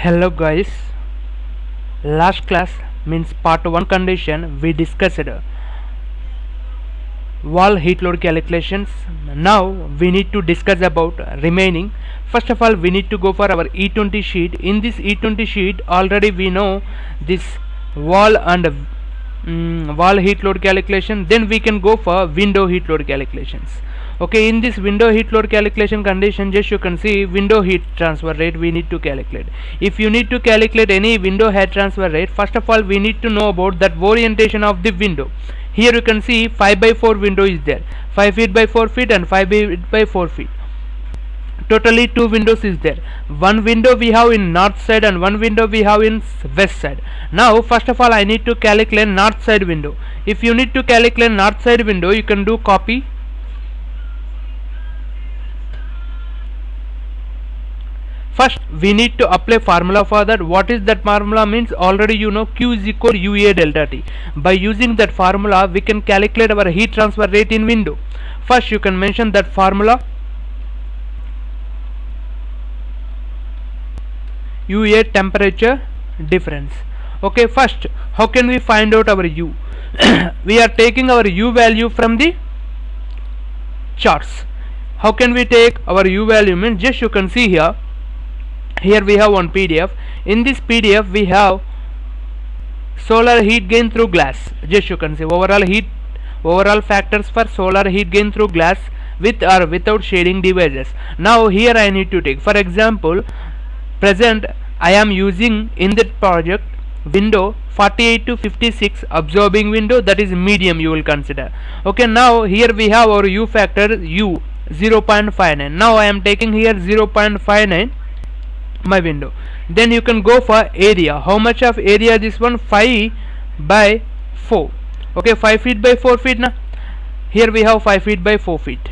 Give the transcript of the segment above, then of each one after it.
Hello guys, last class means part 1 condition we discussed wall heat load calculations. Now we need to discuss about remaining. First of all, we need to go for our E20 sheet. In this E20 sheet already we know this wall and wall heat load calculation. Then we can go for window heat load calculations. Okay, in this window heat load calculation condition, just you can see window heat transfer rate we need to calculate. If you need to calculate any window heat transfer rate, first of all we need to know about that orientation of the window. Here you can see 5 by 4 window is there, 5 feet by 4 feet and 5 feet by 4 feet. Totally 2 windows is there. One window we have in north side and one window we have in west side. Now first of all I need to calculate north side window. If you need to calculate north side window, you can do copy. First we need to apply formula for that. What is that formula means? Already you know Q is equal UA delta T. By using that formula we can calculate our heat transfer rate in window. First you can mention that formula UA temperature difference. Okay, first how can we find out our U? We are taking our U value from the charts. How can we take our U value means? Just you can see here. Here we have one PDF. In this PDF we have solar heat gain through glass. Just you can see overall factors for solar heat gain through glass with or without shading devices. Now here I need to take, for example, present I am using in that project window 48 to 56 absorbing window, that is medium you will consider. Okay, now here we have our U factor U 0.59. Now I am taking here 0.59 my window. Then you can go for area. How much of area this one? 5 by 4. Okay, 5 feet by 4 feet na. Here we have 5 feet by 4 feet.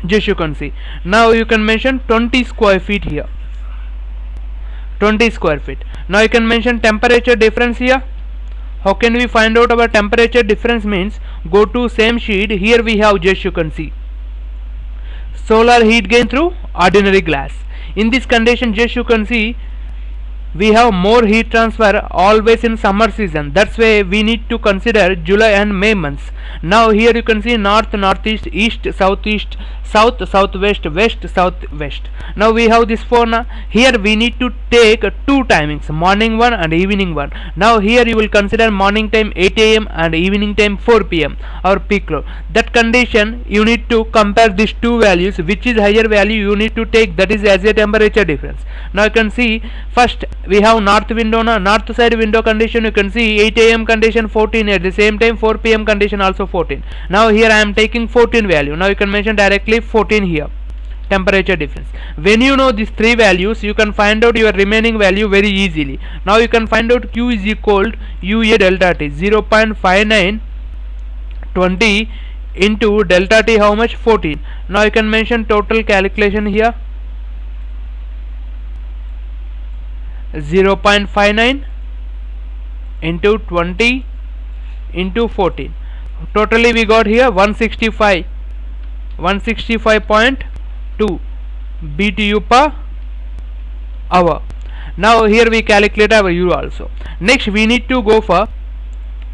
Just you can see. Now you can mention 20 square feet here. 20 square feet. Now you can mention temperature difference here. How can we find out our temperature difference means? Go to same sheet. Here we have, just you can see, solar heat gain through ordinary glass. In this condition, just you can see we have more heat transfer always in summer season. That's why we need to consider July and May months. Now here you can see north, northeast, east, southeast, south, southwest, west, southwest. Now we have this four. Now here we need to take two timings, morning one and evening one. Now here you will consider morning time 8 AM and evening time 4 PM or peak load. That condition you need to compare these two values, which is higher value you need to take, that is as a temperature difference. Now you can see first we have north window, north side window condition. You can see 8 AM condition 14, at the same time 4 PM condition also 14. Now here I am taking 14 value. Now you can mention directly 14 here, temperature difference. When you know these three values, you can find out your remaining value very easily. Now you can find out Q is equal UA delta T 0.59 20 into delta T how much? 14. Now you can mention total calculation here 0.59 into 20 into 14. Totally we got here 165.2 BTU per hour. Now here we calculate our U also. Next we need to go for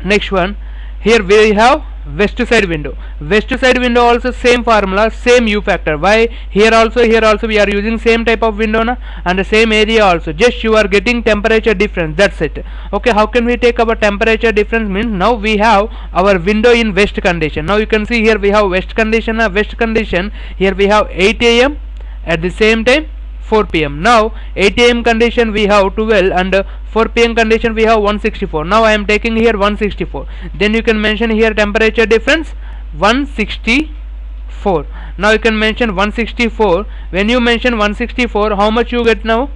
next one. Here we have west side window. West side window also same formula, same U factor. Why? Here also we are using same type of window na, and the same area also. Just you are getting temperature difference. That's it. Okay, how can we take our temperature difference means? Now we have our window in west condition. Now you can see here we have west condition. West condition here we have 8 AM at the same time 4 PM. Now 8 AM condition we have 12 and 4 PM condition we have 164. Now I am taking here 164. Then you can mention here temperature difference 164. Now you can mention 164. When you mention 164, how much you get now?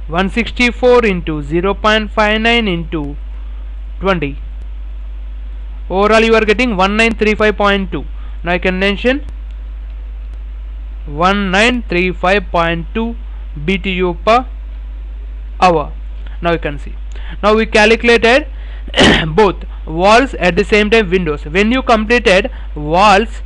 164 into 0.59 into 20. Overall you are getting 1935.2. Now I can mention 1935.2 BTU per hour. Now you can see. Now we calculated both walls at the same time windows. When you completed walls,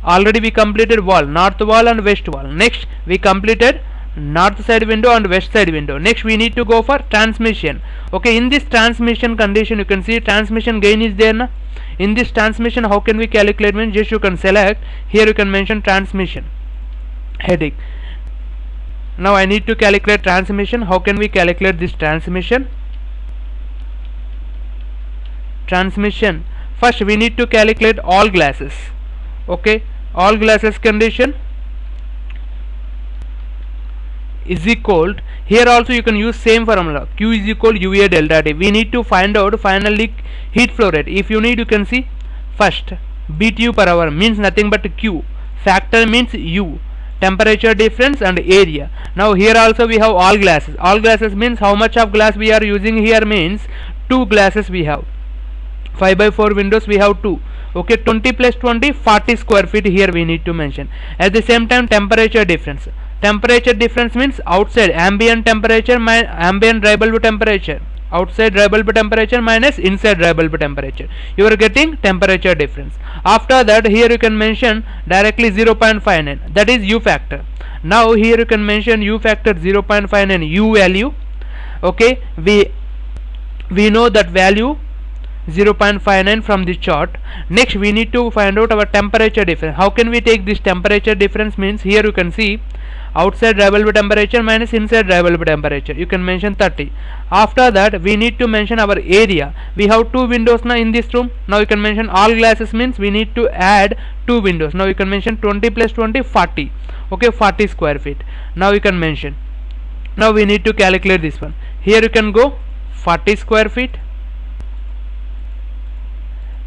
already we completed wall, north wall and west wall. Next we completed north side window and west side window. Next we need to go for transmission. Okay, in this transmission condition you can see transmission gain is there na. In this transmission how can we calculate? Means just you can select here, you can mention transmission heading. Now I need to calculate transmission. How can we calculate this transmission? Transmission, first we need to calculate all glasses. Okay, all glasses condition is equal, here also you can use same formula, Q is equal UA delta T. We need to find out finally heat flow rate. If you need, you can see first BTU per hour means nothing but Q, factor means U, temperature difference and area. Now here also we have all glasses. All glasses means how much of glass we are using here, means 2 glasses we have. 5x4 windows we have 2. Okay, 20 plus 20, 40 square feet here we need to mention. At the same time temperature difference. Temperature difference means outside ambient temperature ambient dry bulb temperature, outside dry bulb temperature minus inside dry bulb temperature. You are getting temperature difference. After that here you can mention directly 0.59, that is U factor. Now here you can mention U factor 0.59 U value. Okay, we know that value 0.59 from the chart. Next we need to find out our temperature difference. How can we take this temperature difference? Means here you can see outside dry bulb temperature minus inside dry bulb temperature, you can mention 30. After that we need to mention our area. We have 2 windows now in this room. Now you can mention all glasses means we need to add 2 windows. Now you can mention 20 plus 20, 40. Okay, 40 square feet. Now you can mention, now we need to calculate this one. Here you can go 40 square feet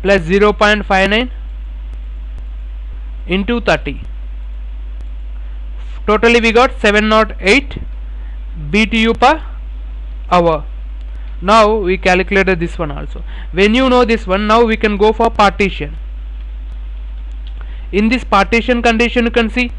plus 0.59 into 30. Totally we got 708 BTU per hour. Now we calculated this one also. When you know this one, now we can go for partition. In this partition condition you can see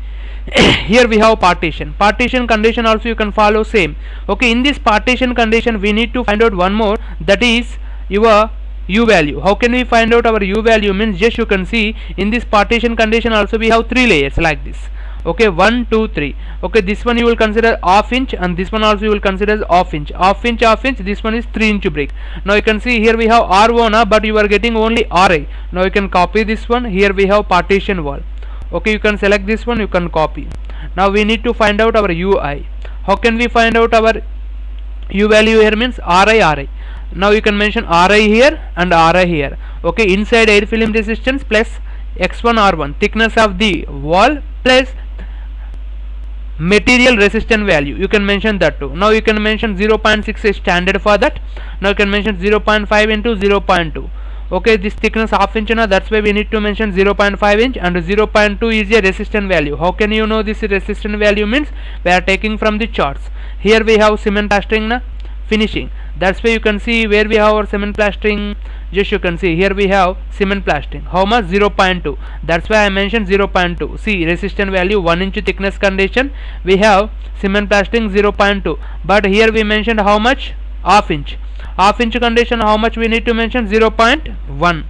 here we have partition. Partition condition also you can follow same. Okay, in this partition condition we need to find out one more, that is your U value. How can we find out our U value? Means just you can see in this partition condition also we have 3 layers like this. Okay, 1 2 3. Okay, this one you will consider half inch and this one also you will consider as half inch. Half inch, half inch, this one is 3 inch brick. Now you can see here we have R1 but you are getting only RI. Now you can copy this one. Here we have partition wall. Okay, you can select this one, you can copy. Now we need to find out our UI. How can we find out our U value? Here means RI. Now you can mention RI here and RI here. Okay, inside air film resistance plus X1 R1 thickness of the wall plus material resistance value, you can mention that too. Now you can mention 0.6 is standard for that. Now you can mention 0.5 into 0.2. Okay, this thickness half inch now, that's why we need to mention 0.5 inch and 0.2 is a resistance value. How can you know this resistance value? Means we are taking from the charts. Here we have cement plastering na finishing, that's why you can see where we have our cement plastering. Just you can see here we have cement plastering. How much? 0.2. That's why I mentioned 0.2. See, resistance value 1 inch thickness condition we have cement plastering 0.2, but here we mentioned how much? Half inch. Half inch condition how much we need to mention? 0.1.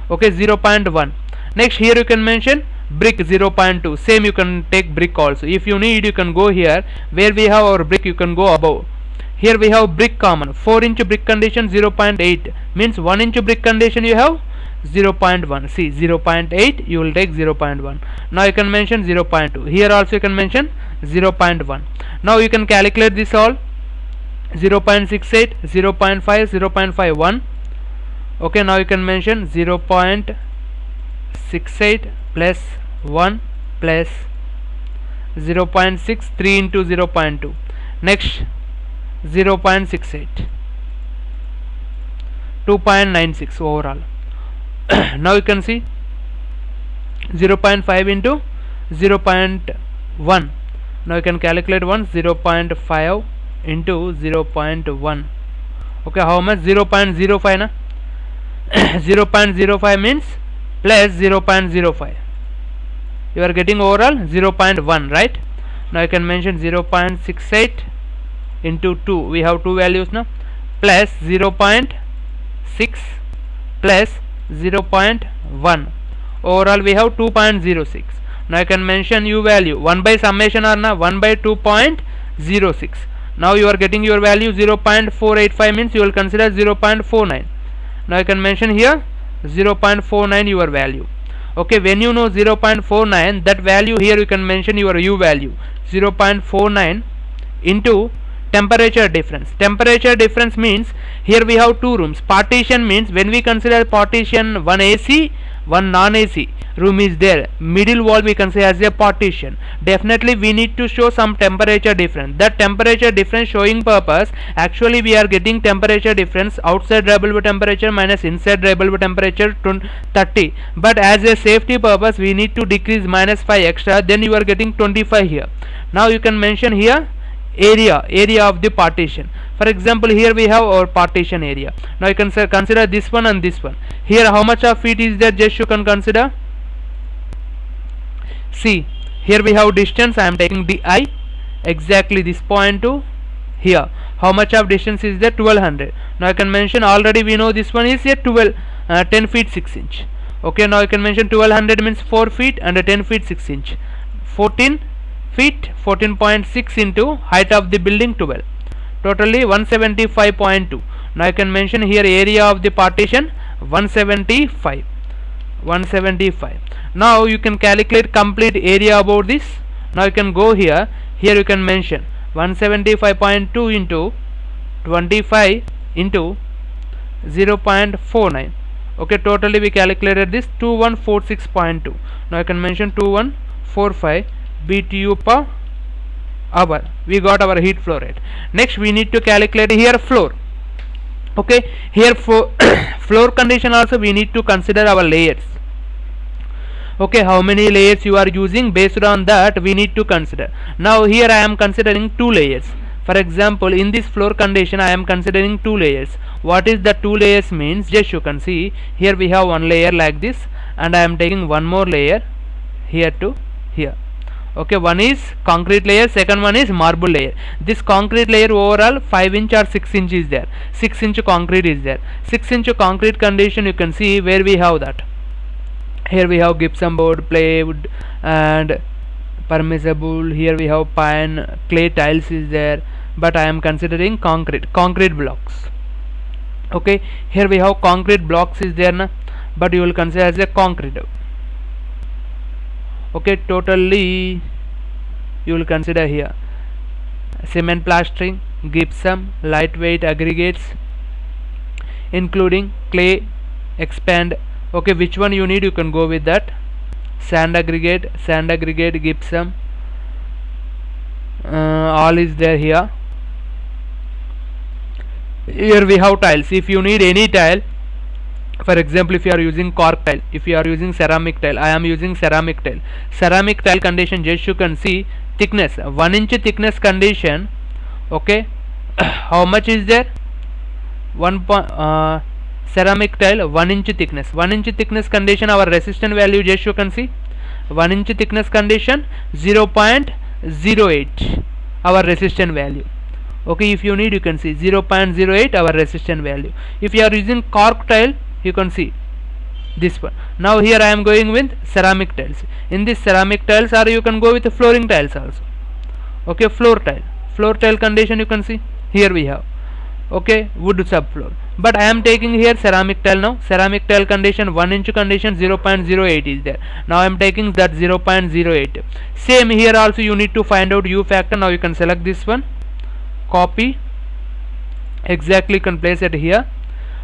Okay, 0.1. Next here you can mention brick 0.2. Same you can take brick also. If you need you can go here where we have our brick, you can go above. Here we have brick common. 4 inch brick condition 0.8 means 1 inch brick condition you have 0.1. See, 0.8 you will take 0.1. Now you can mention 0.2. Here also you can mention 0.1. Now you can calculate this all. 0.68, 0.5, 0.51. Okay, now you can mention 0.68 plus 1 plus 0.6, 3 into 0.2. Next 0.68, 2.96 overall. Now you can see 0.5 into 0.1. Now you can calculate 0.5 into 0.1. Okay, how much? 0.05 na? 0.05 means plus 0.05. You are getting overall 0.1, right? Now you can mention 0.68 into 2. We have 2 values now, plus 0.6 plus 0.1. Overall we have 2.06. Now I can mention U value 1 by summation or na 1 by 2.06. 0.06. Now you are getting your value 0.485 means you will consider 0.49. Now you can mention here 0.49 your value. Okay, when you know 0.49, that value here you can mention your u value 0.49 into temperature difference. Temperature difference means here we have two rooms. Partition means when we consider partition, one AC, one non-AC room is there, middle wall we consider as a partition. Definitely we need to show some temperature difference. That temperature difference showing purpose, actually we are getting temperature difference outside dryable temperature minus inside dryable temperature 30, but as a safety purpose we need to decrease minus 5 extra, then you are getting 25 here. Now you can mention here area of the partition. For example, here we have our partition area. Now you can consider this one and this one. Here how much of feet is there, just you can consider. See, here we have distance, I am taking di, exactly this point to here. How much of distance is there? 1200. Now I can mention, already we know this one is a 10 feet 6 inch. Okay, now you can mention 1200 means 4 feet and 10 feet 6 inch. 14 feet, 14.6 into height of the building 12. Totally 175.2. Now I can mention here area of the partition 175. Now you can calculate complete area about this. Now you can go here you can mention 175.2 into 25 into 0.49. okay, totally we calculated this 2146.2. now you can mention 2145 BTU per hour. We got our heat flow rate. Next we need to calculate here floor. Okay, here for floor condition also we need to consider our layers. Okay, how many layers you are using, based on that we need to consider. Now here I am considering 2 layers. For example, in this floor condition I am considering 2 layers. What is the 2 layers means, just you can see here we have one layer like this, and I am taking one more layer here to here. Okay, one is concrete layer, second one is marble layer. This concrete layer overall 5 inch or 6 inch is there, 6 inch concrete is there. 6 inch concrete condition you can see where we have that. Here we have gypsum board, plywood and permissible. Here we have pine, clay tiles is there, but I am considering concrete blocks. Okay, here we have concrete blocks is there na, but you will consider as a concrete. Okay, totally you will consider here cement plastering, gypsum, lightweight aggregates including clay, expand. Okay, which one you need you can go with that. Sand aggregate, gypsum, all is there here. Here we have tiles. If you need any tile, for example, if you are using cork tile, if you are using ceramic tile, I am using ceramic tile. Ceramic tile condition, just you can see thickness, 1 inch thickness condition. Okay, how much is there? Ceramic tile 1 inch thickness. 1 inch thickness condition, our resistance value, just you can see 1 inch thickness condition 0.08 our resistance value. Okay, if you need you can see 0.08 our resistance value. If you are using cork tile, you can see this one. Now here I am going with ceramic tiles. In this ceramic tiles, or you can go with the flooring tiles also. Okay, floor tile condition you can see here we have. Okay, wood subfloor, but I am taking here ceramic tile. Now ceramic tile condition 1 inch condition 0.08 is there. Now I am taking that 0.08. Same here also you need to find out U factor. Now you can select this one, copy, exactly you can place it here.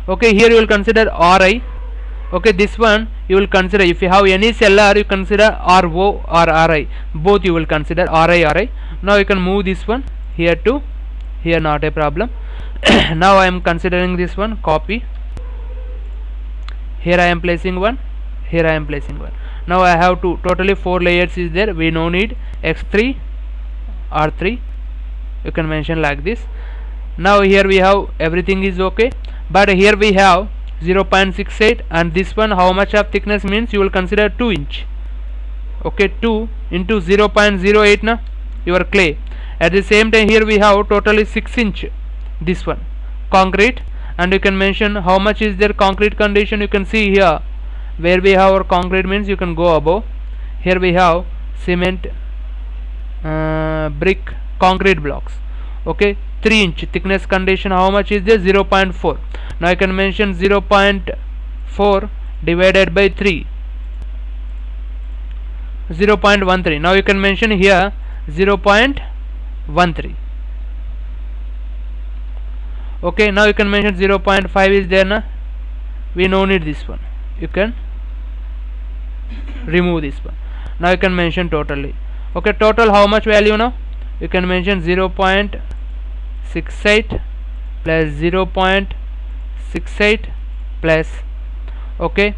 Okay, here you will consider RI. Okay, this one you will consider, if you have any cellar you consider RO or RI, both you will consider RI. Now you can move this one here to here, not a problem. Now I am considering this one, copy, here I am placing one, here I am placing one. Now I have to totally 4 layers is there. We no need X3 R3, you can mention like this. Now here we have everything is okay, but here we have 0.68, and this one how much of thickness means you will consider 2 inch. Okay, 2 into 0.08 na your clay. At the same time here we have totally 6 inch this one concrete, and you can mention how much is their concrete condition. You can see here where we have our concrete means you can go above. Here we have cement, brick, concrete blocks. Okay, 3 inch thickness condition, how much is there? 0.4. Now I can mention 0.4 divided by 3, 0.13. Now you can mention here 0.13. okay, now you can mention 0.5 is there na, we no need this one, you can remove this one. Now you can mention totally. Okay, total how much value now? You can mention 0.68 plus 0.68 plus, okay,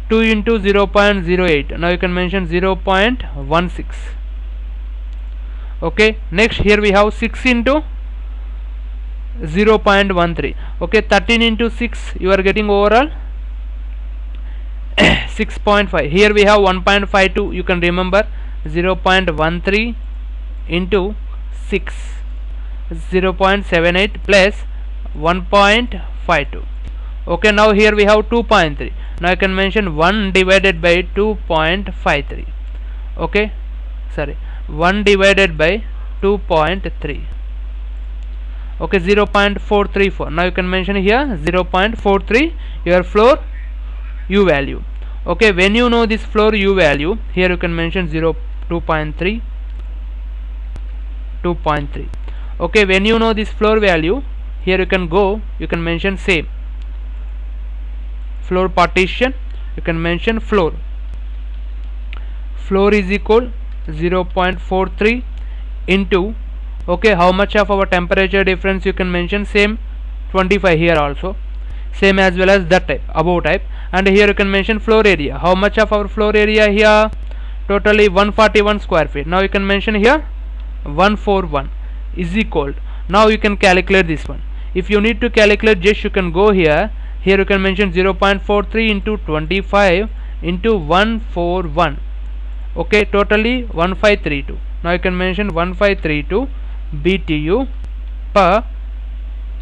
2 into 0.08. now you can mention 0.16. okay, next here we have 6 into 0.13. okay, 13 into 6 you are getting overall 6.5. here we have 1.52, you can remember 0.13 into 6, 0.78 plus 1.52. okay, now here we have 2.3. now I can mention 1 divided by 2.53. okay, sorry, 1 divided by 2.3. okay, 0.434. now you can mention here 0.43 your floor U value. okay, when you know this floor U value, here you can mention 2.3. okay, when you know this floor value, here you can go, you can mention same floor partition, you can mention floor is equal 0.43 into, okay, how much of our temperature difference, you can mention same 25 here also, same as well as that type, above type. And here you can mention floor area, how much of our floor area here? totally 141 square feet. now you can mention here 141 is equal, now you can calculate this one. if you need to calculate, just you can go here, you can mention 0.43 into 25 into 141, okay, totally 1532. now you can mention 1532 BTU per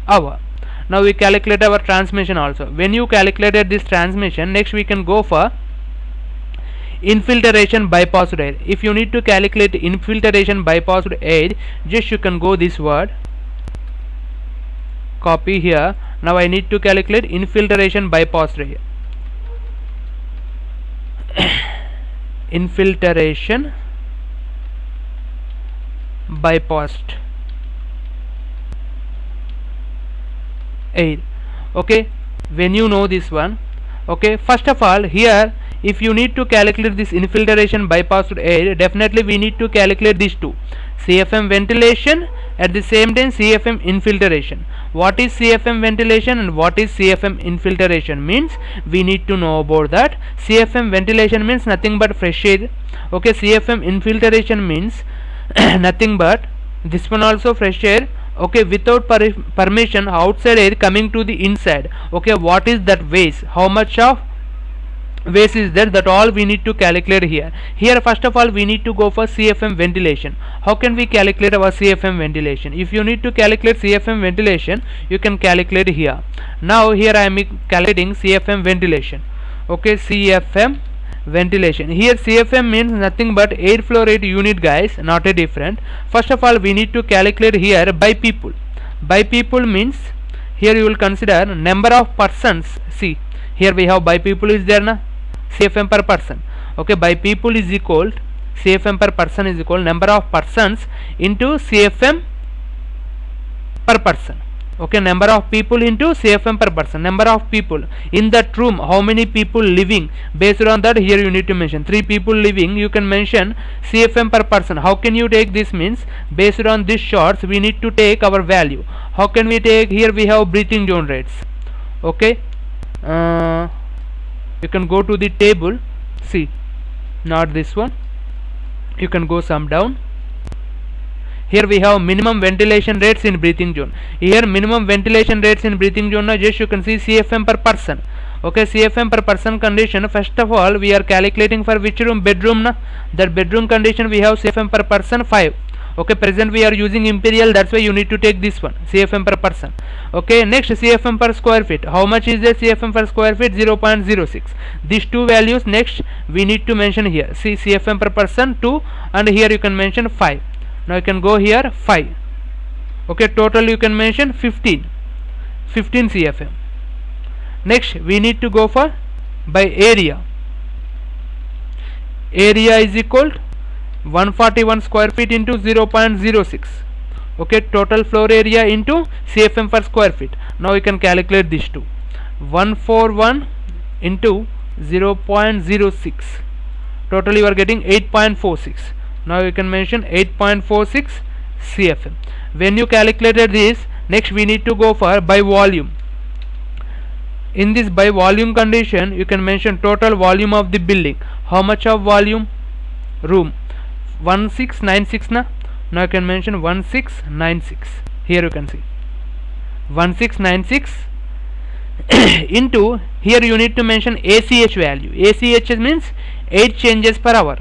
hour. now we calculate our transmission also. when you calculated this transmission, next we can go for infiltration bypassed air. if you need to calculate infiltration bypassed air, just you can go this word, copy here. now I need to calculate infiltration bypassed air. infiltration bypassed air. okay, when you know this one, okay, first of all here if you need to calculate this infiltration bypassed air, definitely we need to calculate these two, CFM ventilation, at the same time CFM infiltration. what is CFM ventilation and what is CFM infiltration means we need to know about that. CFM ventilation means nothing but fresh air. okay, CFM infiltration means nothing but this one also fresh air, okay, without permission outside air coming to the inside. okay, what is that waste, how much of waste is there, that all we need to calculate here. First of all we need to go for CFM ventilation. how can we calculate our CFM ventilation? if you need to calculate CFM ventilation, you can calculate here. now here I am calculating CFM ventilation. okay, CFM ventilation, here CFM means nothing but air flow rate unit guys, not a different. first of all we need to calculate here by people. by people means here you will consider number of persons. see here we have by people is there na, CFM per person. okay, by people is equal, CFM per person is equal number of persons into CFM per person. okay, number of people into CFM per person, number of people in that room, how many people living, based on that here you need to mention 3 people living, you can mention CFM per person. how can you take this means based on this shots we need to take our value. how can we take, here we have breathing zone rates. okay, you can go to the table, see, not this one, you can go some down. here we have minimum ventilation rates in breathing zone. here minimum ventilation rates in breathing zone, now just you can see CFM per person. okay, CFM per person condition, first of all we are calculating for which room, bedroom na, that bedroom condition we have CFM per person 5. okay, present we are using imperial, that's why you need to take this one, CFM per person. okay, next CFM per square feet, how much is the CFM per square feet? 0.06. these two values next we need to mention here. see, CFM per person 2 and here you can mention 5. Now you can go here 5. Okay, total you can mention 15 CFM. Next we need to go for by area. Area is equal to 141 square feet into 0.06. Okay, total floor area into CFM per square feet. Now you can calculate these two. 141 into 0.06. Total you are getting 8.46. Now you can mention 8.46 CFM. When you calculated this, next we need to go for by volume. In this by volume condition, you can mention total volume of the building. How much of volume? Room 1696 na. Now you can mention 1696. Here you can see 1696 into, here you need to mention ACH value. ACH means 8 changes per hour.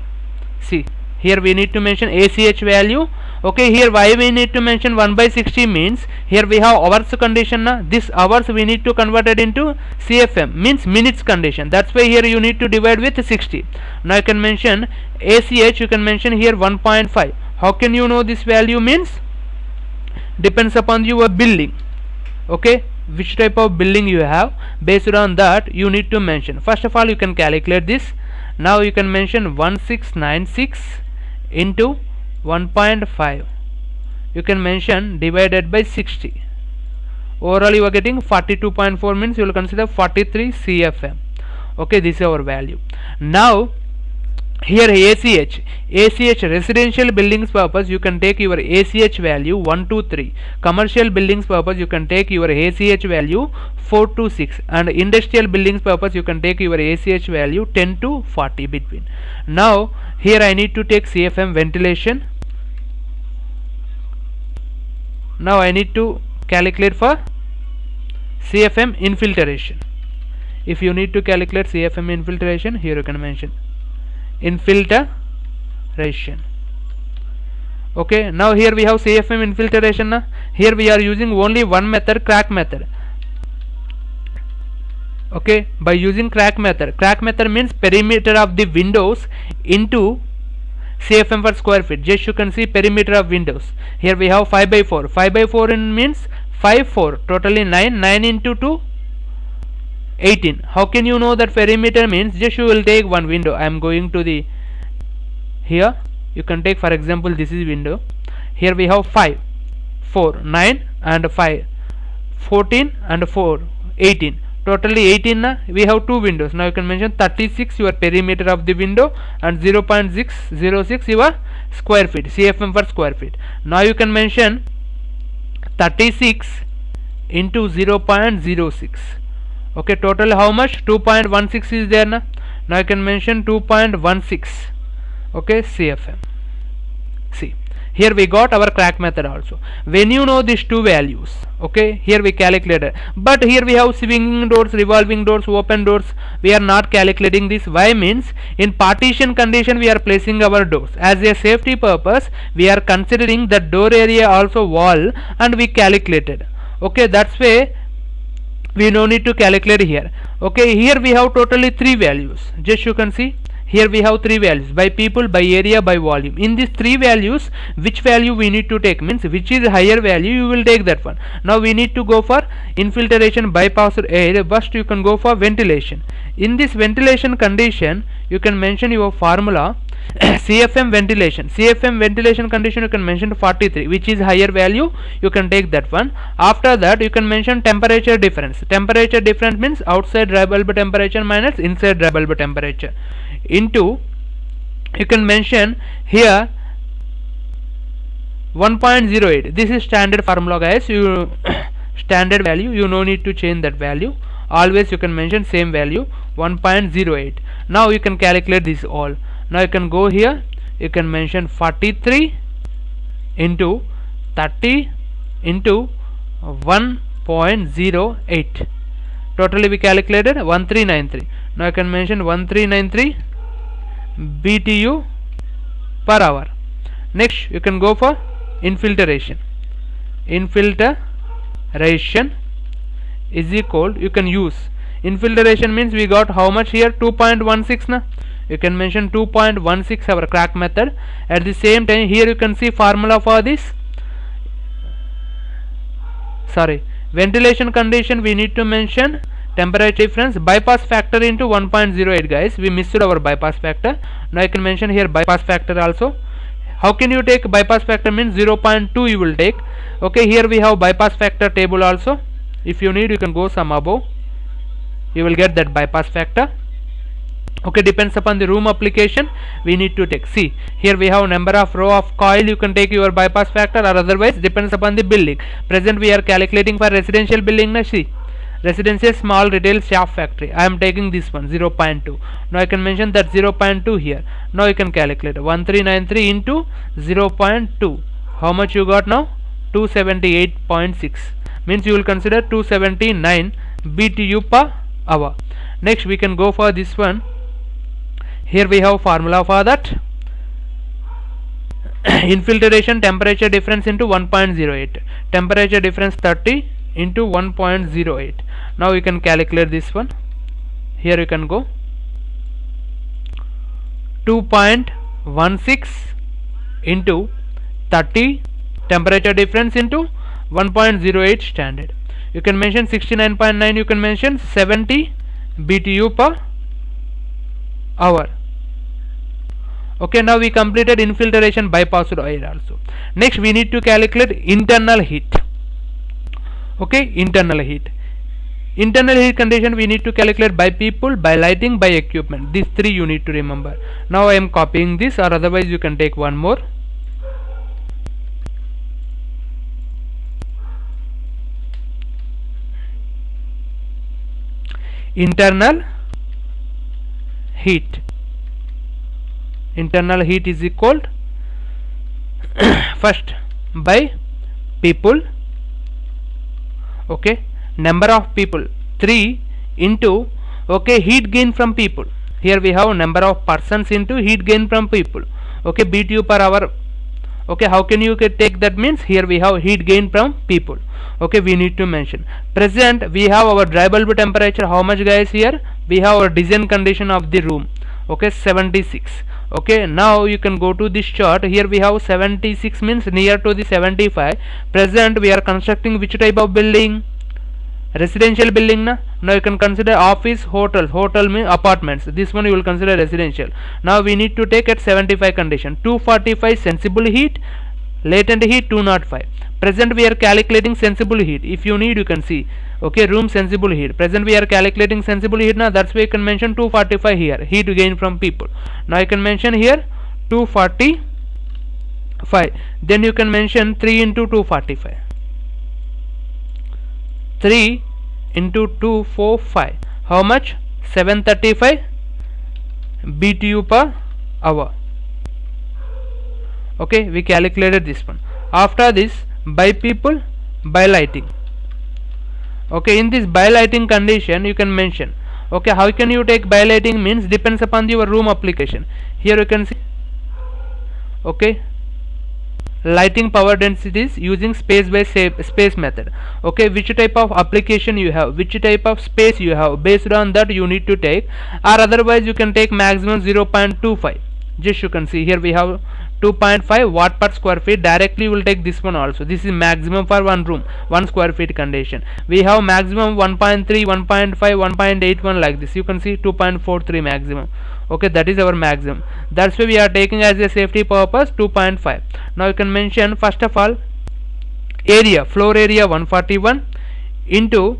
See, here we need to mention ACH value. Okay, here why we need to mention 1 by 60 means here we have hours condition na. This hours we need to convert it into CFM, means minutes condition. That's why here you need to divide with 60. Now you can mention ACH, you can mention here 1.5. How can you know this value? Means depends upon your building. Okay, which type of building you have, based on that you need to mention. First of all you can calculate this. Now you can mention 1696 into 1.5. you can mention divided by 60. Overall you are getting 42.4, means you will consider 43 CFM. Okay, this is our value. Now here ACH residential buildings purpose you can take your ACH value 1 to 3. Commercial buildings purpose you can take your ACH value 4 to 6, and industrial buildings purpose you can take your ACH value 10 to 40 between. Now here I need to take CFM ventilation. Now I need to calculate for CFM infiltration. If you need to calculate CFM infiltration, here you can mention infiltration. Okay, now here we have CFM infiltration na. Here we are using only one method, crack method. Okay, by using crack method means perimeter of the windows into CFM per square feet. Just you can see perimeter of windows. Here we have 5 by 4. 5 by 4 means 5 4, totally 9. 9 into 2, 18. How can you know that perimeter means? Just you will take one window. I am going to the, here you can take, for example, this is window. Here we have 5 4 9 and 5 14 and 4 18. Totally 18 na. We have two windows. Now you can mention 36 your perimeter of the window and 0.606 your square feet, CFM per square feet. Now you can mention 36 into 0.06. Okay, total how much? 2.16 is there na. Now you can mention 2.16. okay, CFM. See, here we got our crack method also. When you know these two values, okay, here we calculated, but here we have swinging doors, revolving doors, open doors. We are not calculating this. Why? Means in partition condition we are placing our doors. As a safety purpose we are considering the door area also wall, and we calculated. Okay, that's why we no need to calculate here. Okay, here we have totally three values. Just you can see, here we have three values: by people, by area, by volume. In these three values, which value we need to take? Means which is higher value, you will take that one. Now we need to go for infiltration, bypass air. First you can go for ventilation. In this ventilation condition you can mention your formula. CFM ventilation condition you can mention 43, which is higher value, you can take that one. After that you can mention temperature difference. Temperature difference means outside dry bulb temperature minus inside dry bulb temperature, into, you can mention here 1.08. this is standard formula guys. You standard value, you no need to change that value. Always you can mention same value, 1.08. now you can calculate this all. Now you can go here, you can mention 43 into 30 into 1.08. totally we calculated 1393. Now you can mention 1393 BTU per hour. Next you can go for infiltration. Infiltration is equal, you can use infiltration means we got how much here, 2.16 na. you can mention 2.16 our crack method. At the same time here you can see formula for this, sorry, ventilation condition we need to mention temperature difference, bypass factor into 1.08 guys, we missed our bypass factor. Now I can mention here bypass factor also. How can you take bypass factor means 0.2 you will take. Okay, here we have bypass factor table also. If you need you can go some above, you will get that bypass factor. Okay, depends upon the room application we need to take. See here we have number of row of coil, you can take your bypass factor, or otherwise depends upon the building. Present we are calculating for residential building na. See, residential small retail shaft factory, I am taking this one 0.2. now I can mention that 0.2 here. Now you can calculate 1393 into 0.2, how much you got now? 278.6, means you will consider 279 BTU per hour. Next we can go for this one. Here we have formula for that. Infiltration temperature difference into 1.08, temperature difference 30 into 1.08. now you can calculate this one. Here you can go 2.16 into 30, temperature difference into 1.08 standard. You can mention 69.9, you can mention 70 BTU per hour. Okay, now we completed infiltration bypassed air also. Next we need to calculate internal heat. Okay, internal heat. Internal heat condition we need to calculate by people, by lighting, by equipment. These three you need to remember. Now I am copying this, or otherwise you can take one more. Internal heat. Internal heat is equal first by people. Okay, number of people 3 into, okay, heat gain from people. Here we have number of persons into heat gain from people. Okay, BTU per hour. Okay, how can you take that? Means here we have heat gain from people. Okay, we need to mention present we have our dry bulb temperature, how much guys? Here we have our design condition of the room. Okay, 76. Okay, now you can go to this chart. Here we have 76 means near to the 75. Present we are constructing which type of building? Residential building na. Now you can consider office, hotel means apartments. This one you will consider residential. Now we need to take at 75 condition. 245 sensible heat, latent heat 205. Present we are calculating sensible heat. If you need you can see. Okay, room sensible heat. Present we are calculating sensible heat now. That's why you can mention 245 here. Heat gain from people. Now you can mention here 245. Then you can mention 3 into 245. 3 into 245. How much? 735 BTU per hour. Okay, we calculated this one. After this, by people, by lighting. Okay, in this by lighting condition you can mention. Okay, how can you take by lighting? Means depends upon your room application. Here you can see. Okay, lighting power densities using space by space method. Okay, which type of application you have, which type of space you have, based on that you need to take, or otherwise you can take maximum 0.25. just you can see here we have 2.5 watt per square feet. Directly you will take this one also. This is maximum for one room, 1 square feet condition. We have maximum 1.3, 1.5, 1.81 like this. You can see 2.43 maximum. Okay, that is our maximum. That's why we are taking as a safety purpose 2.5. Now you can mention first of all area, floor area 141 into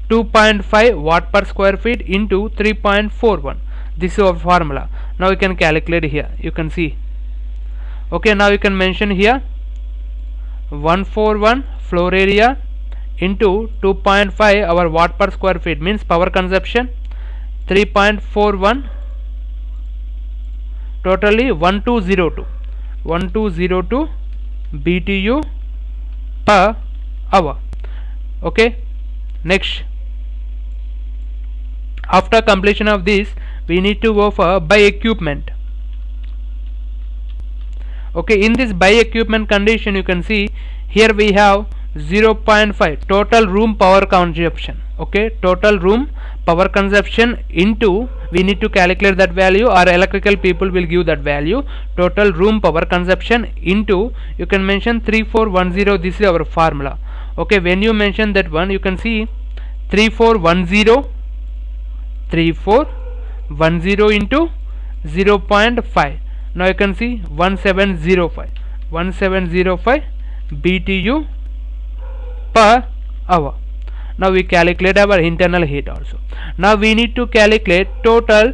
2.5 watt per square feet into 3.41. This is our formula. Now you can calculate here. You can see. Okay, now you can mention here 141 floor area into 2.5 our watt per square feet means power consumption 3.41, totally 1202 BTU per hour. Okay, next after completion of this we need to go for by equipment. Okay, in this by equipment condition you can see here we have 0.5 total room power consumption. Okay, total room power consumption into we need to calculate that value, or electrical people will give that value. Total room power consumption into, you can mention 3410. This is our formula. Okay, when you mention that one, you can see 3410 into 0.5. now you can see 1705 BTU per hour. Now we calculate our internal heat also. Now we need to calculate total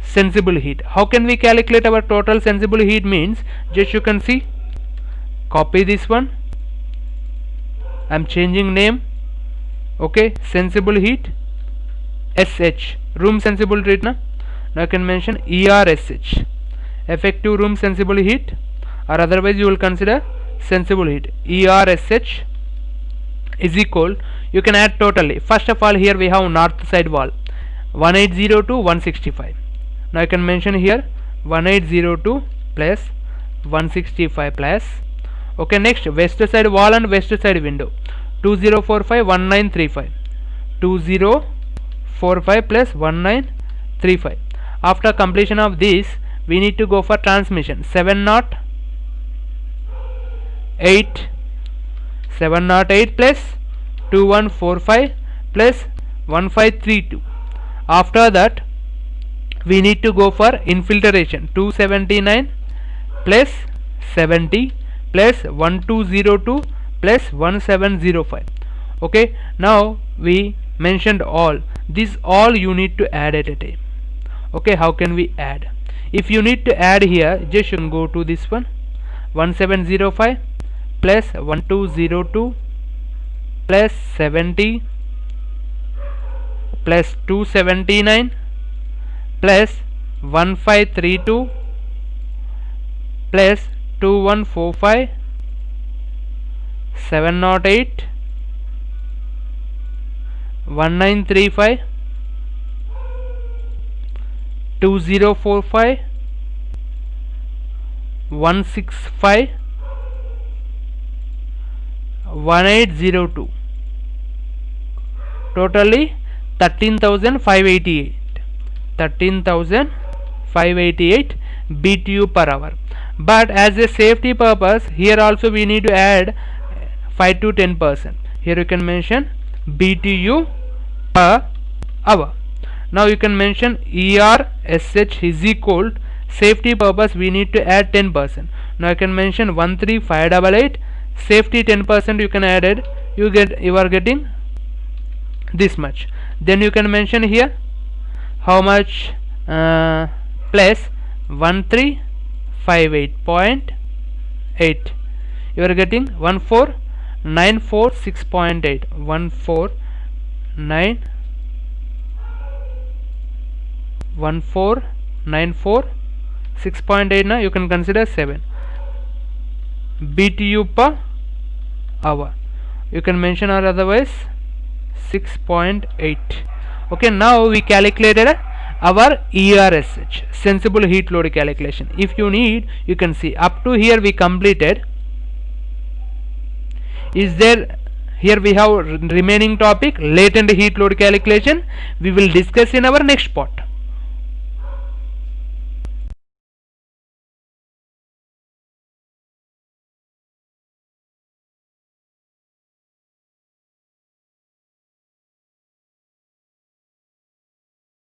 sensible heat. How can we calculate our total sensible heat? Means just you can see, copy this one, I am changing name. Okay, sensible heat SH, room sensible heat. Now I can mention ERSH, effective room sensible heat, or otherwise you will consider sensible heat. ERSH is equal, you can add totally. First of all, here we have north side wall 1802 165. Now I can mention here 1802 plus 165 plus. Okay, next west side wall and west side window 2045 1935, 2045 plus 1935. After completion of this, we need to go for transmission 708 plus 2145 plus 1532. After that, we need to go for infiltration 279 plus 70 plus 1202 plus 1705. Okay, now we mentioned all this, all you need to add at a time. Okay, how can we add? If you need to add here, just you can go to this one 1705 plus 1202 plus 70 plus 279 plus 1532 plus 2145 708 1935 2045 165 1802. Totally 13,588 BTU per hour. But as a safety purpose, here also we need to add 5 to 10%. Here you can mention BTU per hour. Now you can mention ERSH is equal, safety purpose we need to add 10%. Now I can mention 13588, safety 10% you can add it, you are getting this much. Then you can mention here how much, plus 1358.8, you are getting 14946.8, 1496.8. now you can consider 7 BTU per hour, you can mention, or otherwise 6.8. okay, now we calculated our ERSH, sensible heat load calculation. If you need, you can see up to here we completed. Is there, here we have remaining topic latent heat load calculation, we will discuss in our next part.